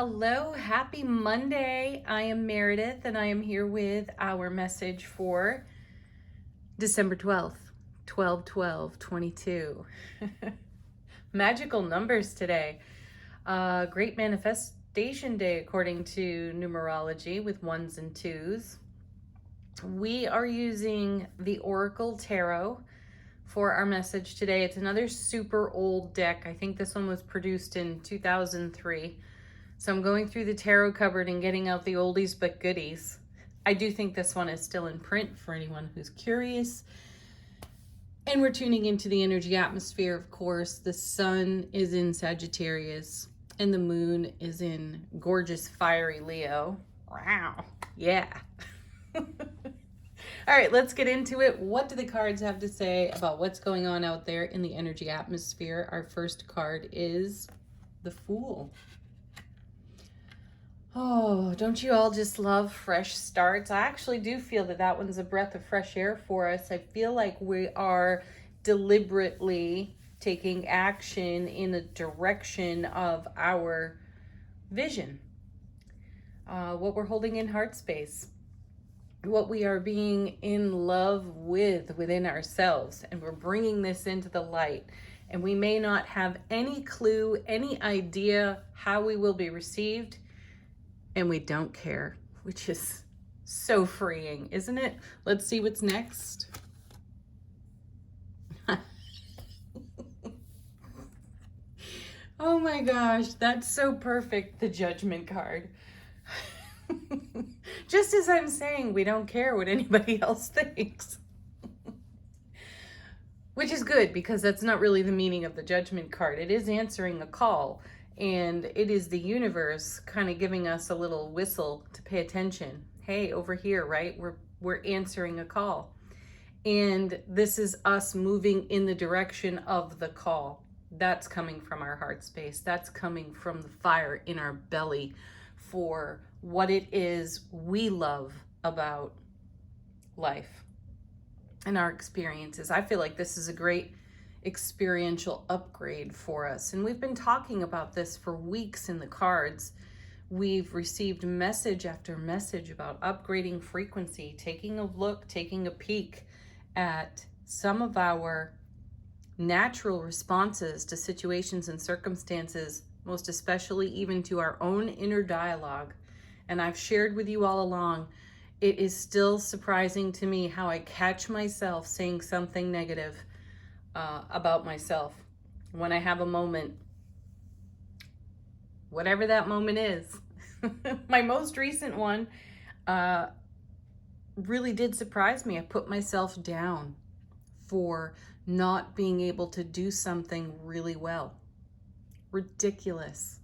Hello, happy Monday. I am Meredith and I am here with our message for December 12th, 12/12/22. Magical numbers today. Great manifestation day according to numerology with ones and twos. We are using the Oracle Tarot for our message today. It's another super old deck. I think this one was produced in 2003. So I'm going through the tarot cupboard and getting out the oldies but goodies. I do think this one is still in print for anyone who's curious. And we're tuning into the energy atmosphere, of course. The sun is in Sagittarius and the moon is in gorgeous fiery Leo. Wow. Yeah. All right, let's get into it. What do the cards have to say about what's going on out there in the energy atmosphere? Our first card is the Fool. Oh, don't you all just love fresh starts? I actually do feel that that one's a breath of fresh air for us. I feel like we are deliberately taking action in the direction of our vision, what we're holding in heart space, what we are being in love with within ourselves, and we're bringing this into the light. And we may not have any clue, any idea how we will be received. And we don't care, which is so freeing, isn't it? Let's see what's next. Oh my gosh, that's so perfect, the Judgment card. Just as I'm saying, we don't care what anybody else thinks. Which is good, because that's not really the meaning of the Judgment card. It is answering a call. And it is the universe kind of giving us a little whistle to pay attention. Hey, over here, right? We're answering a call. And this is us moving in the direction of the call. That's coming from our heart space. That's coming from the fire in our belly for what it is we love about life and our experiences. I feel like this is a great experiential upgrade for us. And we've been talking about this for weeks in the cards. We've received message after message about upgrading frequency, taking a look, taking a peek at some of our natural responses to situations and circumstances, most especially even to our own inner dialogue. And I've shared with you all along, it is still surprising to me how I catch myself saying something negative about myself when I have a moment, whatever that moment is. My most recent one really did surprise me. I put myself down for not being able to do something really well. Ridiculous.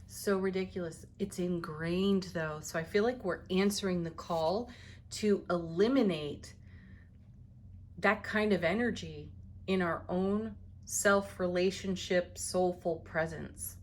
So ridiculous. It's ingrained though. So I feel like we're answering the call to eliminate that kind of energy in our own self-relationship, soulful presence.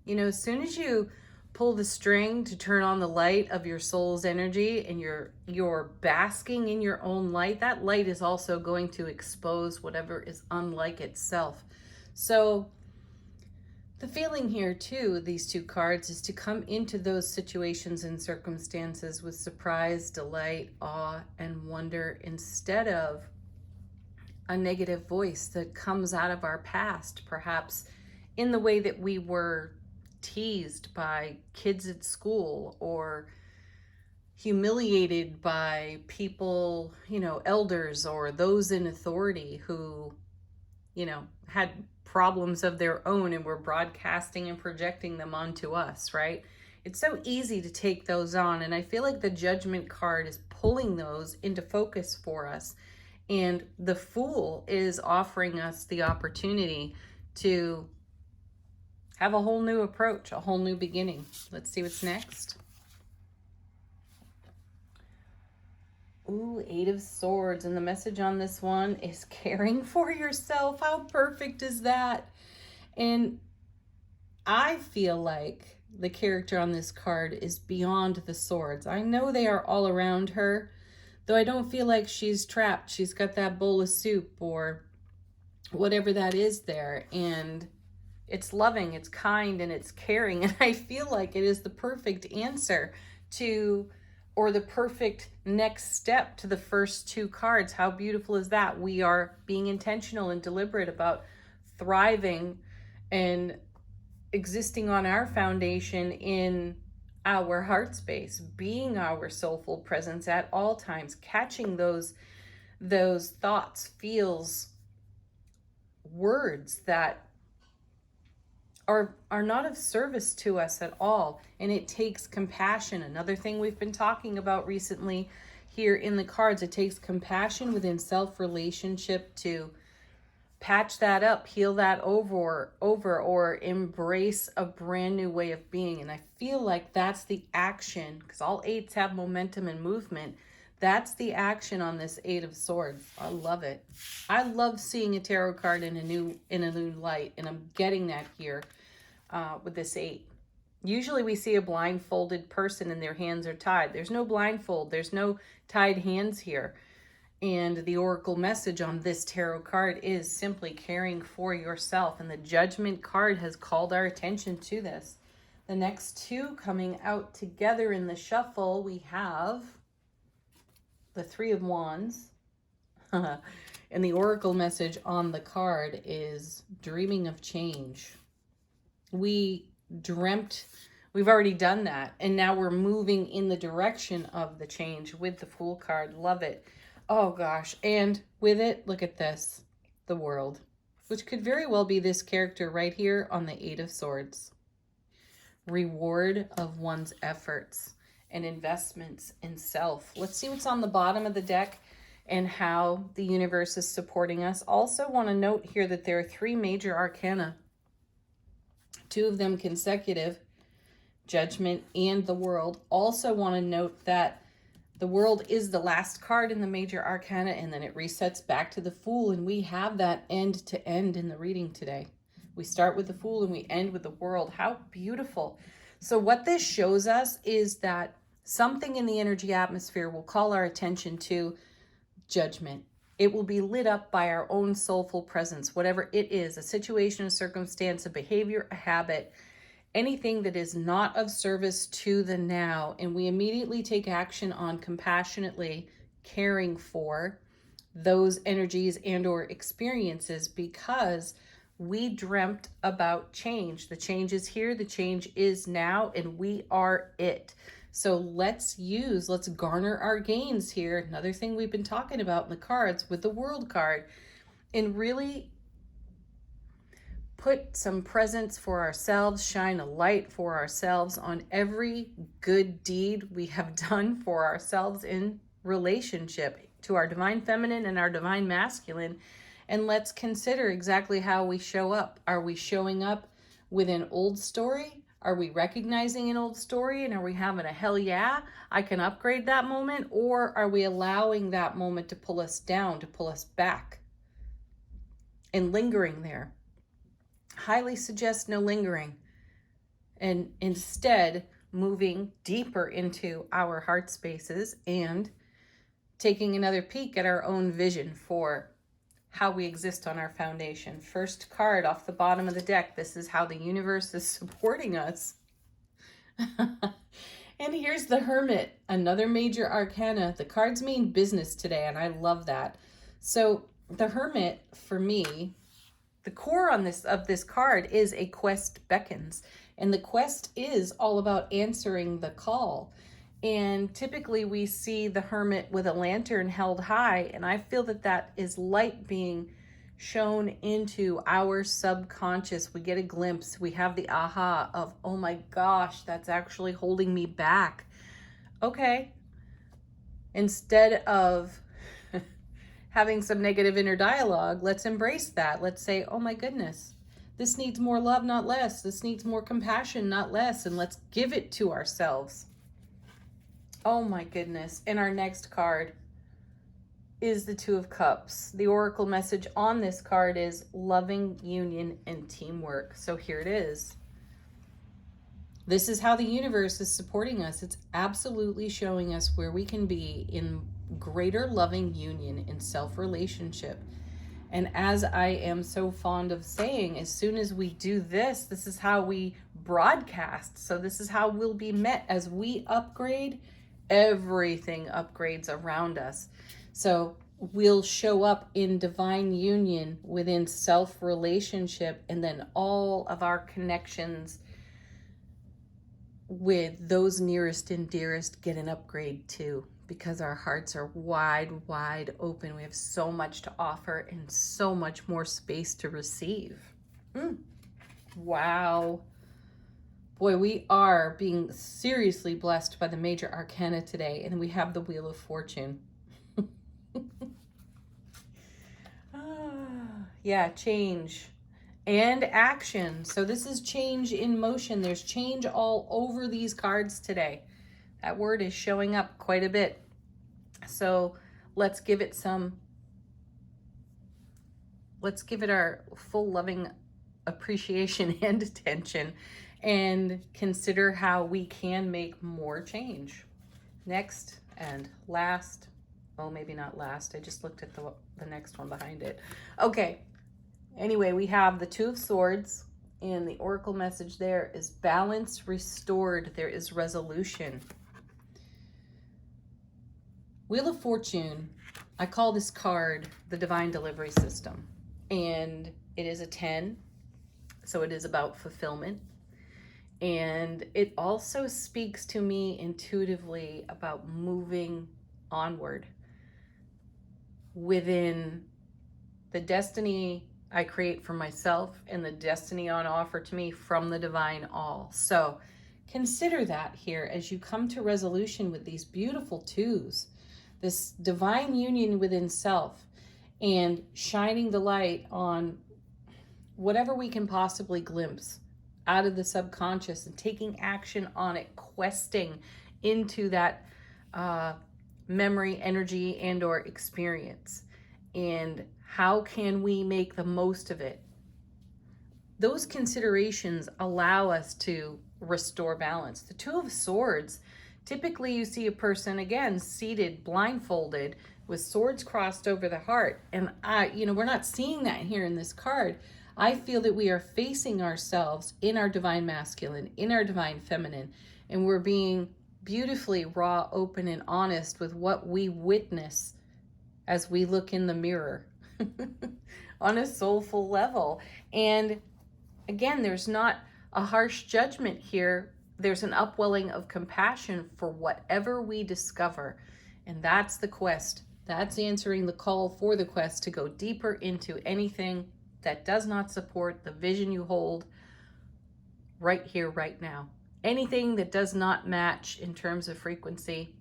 You know, as soon as you pull the string to turn on the light of your soul's energy and you're basking in your own light, that light is also going to expose whatever is unlike itself. So the feeling here too, these two cards, is to come into those situations and circumstances with surprise, delight, awe, and wonder, instead of a negative voice that comes out of our past, perhaps in the way that we were teased by kids at school or humiliated by people, elders or those in authority who, had problems of their own and were broadcasting and projecting them onto us, right? It's so easy to take those on. And I feel like the Judgment card is pulling those into focus for us. And the Fool is offering us the opportunity to have a whole new approach, a whole new beginning. Let's see what's next. Ooh, 8 of Swords. And the message on this one is caring for yourself. How perfect is that? And I feel like the character on this card is beyond the swords. I know they are all around her, though I don't feel like she's trapped. She's got that bowl of soup or whatever that is there. And It's loving, it's kind, and it's caring. And I feel like it is the perfect answer to, or the perfect next step to the first two cards. How beautiful is that? We are being intentional and deliberate about thriving and existing on our foundation in our heart space, being our soulful presence at all times, catching those thoughts, feels, words that are not of service to us at all. And it takes compassion. Another thing we've been talking about recently here in the cards, it takes compassion within self relationship to patch that up, heal that over, or embrace a brand new way of being. And I feel like that's the action, because all eights have momentum and movement. That's the action on this Eight of Swords. I love it. I love seeing a tarot card in a new light, and I'm getting that here with this eight. Usually we see a blindfolded person and their hands are tied. There's no blindfold. There's no tied hands here. And the oracle message on this tarot card is simply caring for yourself. And the Judgment card has called our attention to this. The next two coming out together in the shuffle, we have the Three of Wands. And the oracle message on the card is dreaming of change. We've already done that. And now we're moving in the direction of the change with the Fool card. Love it. Oh gosh. And with it, look at this, the World, which could very well be this character right here on the Eight of Swords. Reward of one's efforts and investments in self. Let's see what's on the bottom of the deck and how the universe is supporting us. Also want to note here that there are three major arcana, two of them consecutive, Judgment and the World. Also want to note that the World is the last card in the major arcana, and then it resets back to the Fool, and we have that end to end in the reading today. We start with the Fool and we end with the World. How beautiful. So what this shows us is that something in the energy atmosphere will call our attention to Judgment. It will be lit up by our own soulful presence, whatever it is, a situation, a circumstance, a behavior, a habit, anything that is not of service to the now. And we immediately take action on compassionately caring for those energies and or experiences because we dreamt about change. The change is here, the change is now, and we are it. So let's garner our gains here. Another thing we've been talking about in the cards with the World card, and really put some presence for ourselves, shine a light for ourselves on every good deed we have done for ourselves in relationship to our divine feminine and our divine masculine. And let's consider exactly how we show up. Are we showing up with an old story? Are we recognizing an old story and are we having a hell yeah, I can upgrade that moment? Or are we allowing that moment to pull us down, to pull us back and lingering there? Highly suggest no lingering, and instead moving deeper into our heart spaces and taking another peek at our own vision for how we exist on our foundation. First card off the bottom of the deck. This is how the universe is supporting us. And here's the Hermit, another major arcana. The cards mean business today, and I love that. So the Hermit, for me, the core of this card is a quest beckons, and the quest is all about answering the call. And typically we see the Hermit with a lantern held high, and I feel that that is light being shown into our subconscious. We get a glimpse, we have the aha of, oh my gosh, that's actually holding me back. Okay, instead of having some negative inner dialogue, let's embrace that. Let's say, oh my goodness, this needs more love, not less. This needs more compassion, not less. And let's give it to ourselves. Oh my goodness. And our next card is the Two of Cups. The oracle message on this card is loving union and teamwork. So here it is. This is how the universe is supporting us. It's absolutely showing us where we can be in greater loving union in self-relationship And as I am so fond of saying, as soon as we do this, this is how we broadcast. So this is how we'll be met. As we upgrade, everything upgrades around us. So we'll show up in divine union within self relationship, and then all of our connections with those nearest and dearest get an upgrade too, because our hearts are wide, wide open. We have so much to offer and so much more space to receive. Wow. Boy, we are being seriously blessed by the major arcana today, and we have the Wheel of Fortune. Yeah, change and action. So this is change in motion. There's change all over these cards today. That word is showing up quite a bit. So let's give it our full loving appreciation and attention, and consider how we can make more change. Next and last, oh, maybe not last. I just looked at the next one behind it. Okay. Anyway, we have the Two of Swords, and the oracle message there is balance restored. There is resolution. Wheel of Fortune, I call this card the Divine Delivery System, and it is a 10, so it is about fulfillment. And it also speaks to me intuitively about moving onward within the destiny I create for myself and the destiny on offer to me from the divine all. So consider that here as you come to resolution with these beautiful twos, this divine union within self, and shining the light on whatever we can possibly glimpse out of the subconscious and taking action on it, questing into that memory, energy, and or experience. And how can we make the most of it? Those considerations allow us to restore balance. The Two of Swords, typically you see a person, again, seated, blindfolded, with swords crossed over the heart. And we're not seeing that here in this card. I feel that we are facing ourselves in our divine masculine, in our divine feminine, and we're being beautifully raw, open, and honest with what we witness as we look in the mirror on a soulful level. And again, there's not a harsh judgment here. There's an upwelling of compassion for whatever we discover. And that's the quest. That's answering the call for the quest to go deeper into anything that does not support the vision you hold right here, right now. Anything that does not match in terms of frequency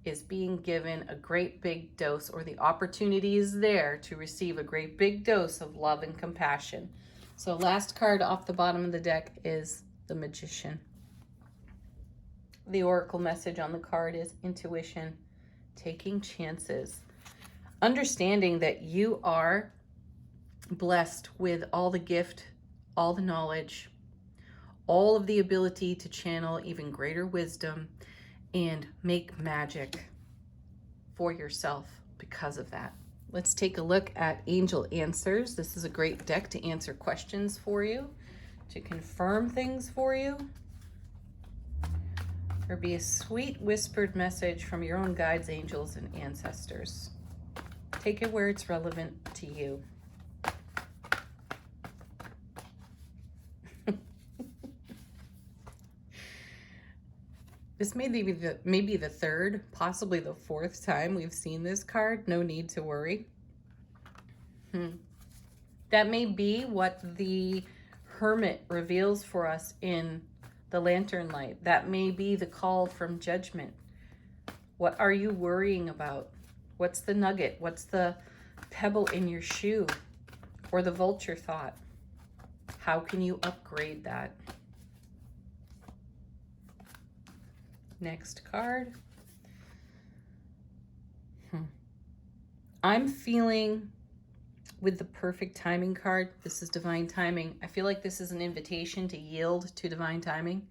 is being given a great big dose, or the opportunity is there to receive a great big dose of love and compassion. So last card off the bottom of the deck is the Magician. The oracle message on the card is intuition, taking chances, understanding that you are blessed with all the gift, all the knowledge, all of the ability to channel even greater wisdom and make magic for yourself because of that. Let's take a look at Angel Answers. This is a great deck to answer questions for you, to confirm things for you, or be a sweet whispered message from your own guides, angels, and ancestors. Take it where it's relevant to you. This may be maybe the third, possibly the fourth time we've seen this card. No need to worry. That may be what the Hermit reveals for us in the lantern light. That may be the call from judgment. What are you worrying about? What's the nugget? What's the pebble in your shoe? Or the vulture thought? How can you upgrade that? Next card. I'm feeling with the perfect timing card. This is divine timing. I feel like this is an invitation to yield to divine timing.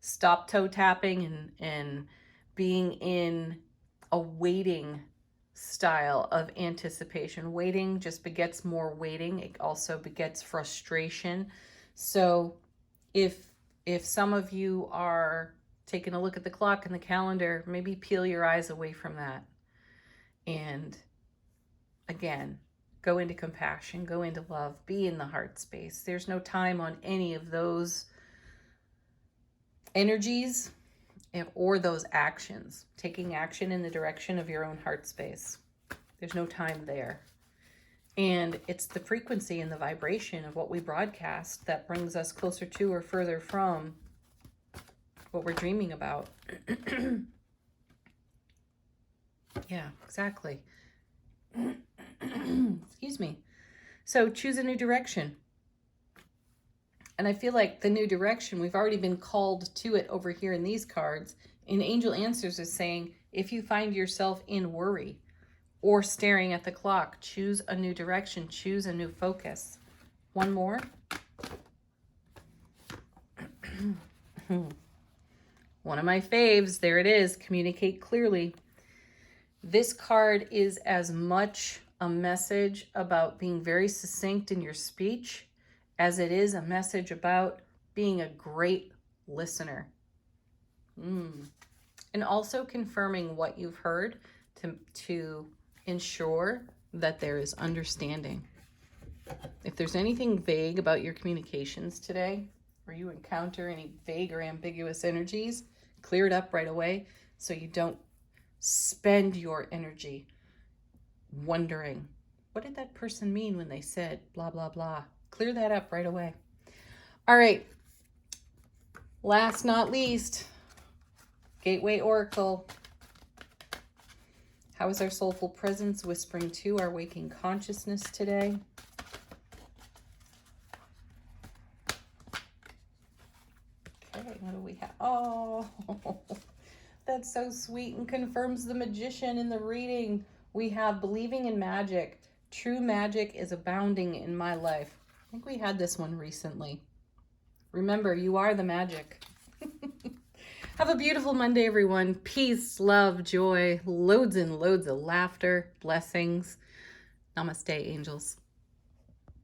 Stop toe tapping and being in a waiting style of anticipation. Waiting just begets more waiting. It also begets frustration. So if some of you are taking a look at the clock and the calendar, maybe peel your eyes away from that. And again, go into compassion, go into love, be in the heart space. There's no time on any of those energies or those actions. Taking action in the direction of your own heart space. There's no time there. And it's the frequency and the vibration of what we broadcast that brings us closer to or further from what we're dreaming about. Yeah, exactly. Excuse me. So choose a new direction. And I feel like the new direction, we've already been called to it over here in these cards. And Angel Answers is saying, if you find yourself in worry or staring at the clock, choose a new direction, choose a new focus. One more. One of my faves, there it is, communicate clearly. This card is as much a message about being very succinct in your speech as it is a message about being a great listener. And also confirming what you've heard to ensure that there is understanding. If there's anything vague about your communications today, or you encounter any vague or ambiguous energies, clear it up right away so you don't spend your energy wondering, what did that person mean when they said blah, blah, blah? Clear that up right away. All right. Last not least, Gateway Oracle. How is our soulful presence whispering to our waking consciousness today? Okay, what do we have? Oh, that's so sweet and confirms the magician in the reading. We have believing in magic. True magic is abounding in my life. I think we had this one recently. Remember, you are the magic. Have a beautiful Monday, everyone. Peace, love, joy, loads and loads of laughter, blessings. Namaste, angels.